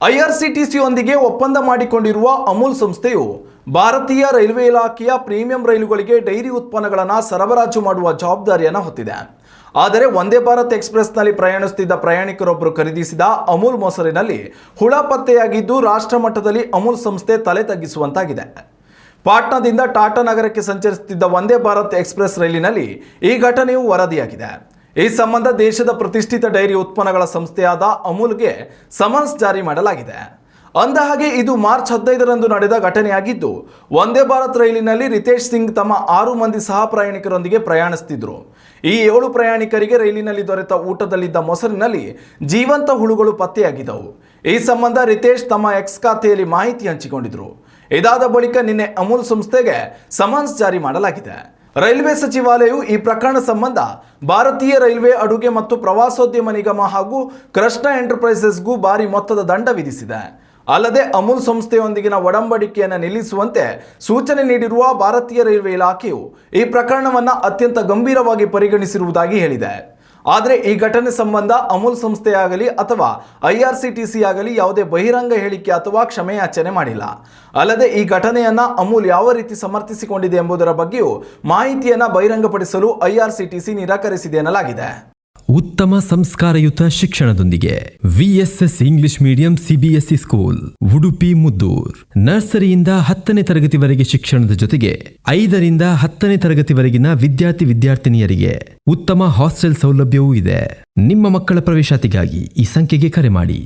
ಐಆರ್ಸಿಟಿಸಿಯೊಂದಿಗೆ ಒಪ್ಪಂದ ಮಾಡಿಕೊಂಡಿರುವ ಅಮೂಲ್ ಸಂಸ್ಥೆಯು ಭಾರತೀಯ ರೈಲ್ವೆ ಇಲಾಖೆಯ ಪ್ರೀಮಿಯಂ ರೈಲುಗಳಿಗೆ ಡೈರಿ ಉತ್ಪನ್ನಗಳನ್ನು ಸರಬರಾಜು ಮಾಡುವ ಜವಾಬ್ದಾರಿಯನ್ನು ಹೊತ್ತಿದೆ. ಆದರೆ ವಂದೇ ಭಾರತ್ ಎಕ್ಸ್‌ಪ್ರೆಸ್‌ನಲ್ಲಿ ಪ್ರಯಾಣಿಸುತ್ತಿದ್ದ ಪ್ರಯಾಣಿಕರೊಬ್ಬರು ಖರೀದಿಸಿದ ಅಮೂಲ್ ಮೊಸರಿನಲ್ಲಿ ಹುಳ ಪತ್ತೆಯಾಗಿದ್ದು ರಾಷ್ಟ್ರ ಮಟ್ಟದಲ್ಲಿ ಅಮೂಲ್ ಸಂಸ್ಥೆ ತಲೆ ತಗ್ಗಿಸುವಂತಾಗಿದೆ. ಪಾಟ್ನಾದಿಂದ ಟಾಟಾ ನಗರಕ್ಕೆ ಸಂಚರಿಸುತ್ತಿದ್ದ ವಂದೇ ಭಾರತ್ ಎಕ್ಸ್‌ಪ್ರೆಸ್ ರೈಲಿನಲ್ಲಿ ಈ ಘಟನೆಯು ವರದಿಯಾಗಿದೆ. ಈ ಸಂಬಂಧ ದೇಶದ ಪ್ರತಿಷ್ಠಿತ ಡೈರಿ ಉತ್ಪನ್ನಗಳ ಸಂಸ್ಥೆಯಾದ ಅಮೂಲ್ಗೆ ಸಮನ್ಸ್ ಜಾರಿ ಮಾಡಲಾಗಿದೆ. ಅಂದಹಾಗೆ ಇದು ಮಾರ್ಚ್ 15ರಂದು ನಡೆದ ಘಟನೆಯಾಗಿದ್ದು, ವಂದೇ ಭಾರತ್ ರೈಲಿನಲ್ಲಿ ರಿತೇಶ್ ಸಿಂಗ್ ತಮ್ಮ 6 ಮಂದಿ ಸಹ ಪ್ರಯಾಣಿಕರೊಂದಿಗೆ ಪ್ರಯಾಣಿಸುತ್ತಿದ್ದರು. ಈ 7 ಪ್ರಯಾಣಿಕರಿಗೆ ರೈಲಿನಲ್ಲಿ ದೊರೆತ ಊಟದಲ್ಲಿದ್ದ ಮೊಸರಿನಲ್ಲಿ ಜೀವಂತ ಹುಳುಗಳು ಪತ್ತೆಯಾಗಿದ್ದವು. ಈ ಸಂಬಂಧ ರಿತೇಶ್ ತಮ್ಮ ಎಕ್ಸ್ ಖಾತೆಯಲ್ಲಿ ಮಾಹಿತಿ ಹಂಚಿಕೊಂಡಿದ್ದರು. ಇದಾದ ಬಳಿಕ ನಿನ್ನೆ ಅಮೂಲ್ ಸಂಸ್ಥೆಗೆ ಸಮನ್ಸ್ ಜಾರಿ ಮಾಡಲಾಗಿದೆ. ರೈಲ್ವೆ ಸಚಿವಾಲಯವು ಈ ಪ್ರಕರಣ ಸಂಬಂಧ ಭಾರತೀಯ ರೈಲ್ವೆ ಅಡುಗೆ ಮತ್ತು ಪ್ರವಾಸೋದ್ಯಮ ನಿಗಮ ಹಾಗೂ ಕೃಷ್ಣ ಎಂಟರ್ಪ್ರೈಸಸ್ಗೂ ಭಾರಿ ಮೊತ್ತದ ದಂಡ ವಿಧಿಸಿದೆ. ಅಲ್ಲದೆ ಅಮೂಲ್ ಸಂಸ್ಥೆಯೊಂದಿಗಿನ ಒಡಂಬಡಿಕೆಯನ್ನು ನಿಲ್ಲಿಸುವಂತೆ ಸೂಚನೆ ನೀಡಿರುವ ಭಾರತೀಯ ರೈಲ್ವೆ ಇಲಾಖೆಯು ಈ ಪ್ರಕರಣವನ್ನು ಅತ್ಯಂತ ಗಂಭೀರವಾಗಿ ಪರಿಗಣಿಸಿರುವುದಾಗಿ ಹೇಳಿದೆ. ಆದರೆ ಈ ಘಟನೆ ಸಂಬಂಧ ಅಮೂಲ್ ಸಂಸ್ಥೆಯಾಗಲಿ ಅಥವಾ ಐಆರ್ಸಿಟಿಸಿ ಆಗಲಿ ಯಾವುದೇ ಬಹಿರಂಗ ಹೇಳಿಕೆ ಅಥವಾ ಕ್ಷಮೆಯಾಚನೆ ಮಾಡಿಲ್ಲ. ಅಲ್ಲದೆ ಈ ಘಟನೆಯನ್ನು ಅಮೂಲ್ ಯಾವ ರೀತಿ ಸಮರ್ಥಿಸಿಕೊಂಡಿದೆ ಎಂಬುದರ ಬಗ್ಗೆಯೂ ಮಾಹಿತಿಯನ್ನು ಬಹಿರಂಗಪಡಿಸಲು ಐಆರ್ಸಿಟಿಸಿ ನಿರಾಕರಿಸಿದೆ ಎನ್ನಲಾಗಿದೆ. ಉತ್ತಮ ಸಂಸ್ಕಾರಯುತ ಶಿಕ್ಷಣದೊಂದಿಗೆ VSS English medium CBSE school Udupi Muddur. ನರ್ಸರಿಯಿಂದ 10ನೇ ತರಗತಿವರೆಗೆ ಶಿಕ್ಷಣದ ಜೊತೆಗೆ 5ರಿಂದ 10ನೇ ತರಗತಿವರೆಗಿನ ವಿದ್ಯಾರ್ಥಿನಿಯರಿಗೆ ಉತ್ತಮ ಹಾಸ್ಟೆಲ್ ಸೌಲಭ್ಯವೂ ಇದೆ. ನಿಮ್ಮ ಮಕ್ಕಳ ಪ್ರವೇಶಾತಿಗಾಗಿ ಈ ಸಂಖ್ಯೆಗೆ ಕರೆ ಮಾಡಿ.